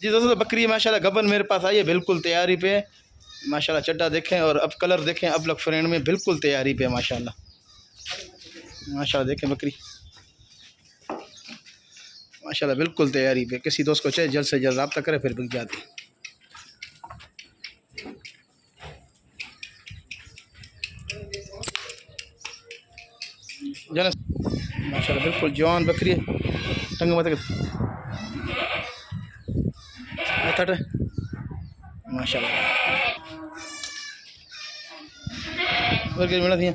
जी दोस्तों, बकरी माशाल्लाह गबन मेरे पास आई है, बिल्कुल तैयारी पे माशाल्लाह। चड्डा देखें और अब कलर देखें, अब लग फ्रेंड में बिल्कुल तैयारी पे माशाल्लाह। माशाल्लाह देखें बकरी माशाल्लाह बिल्कुल तैयारी पे। किसी दोस्त को चाहे जल्द से जल्द रब्ता करे, फिर बिक जाती। जनस माशाल्लाह बिल्कुल जवान बकरी है। टंग मत माशाल्लाह। और मिला थी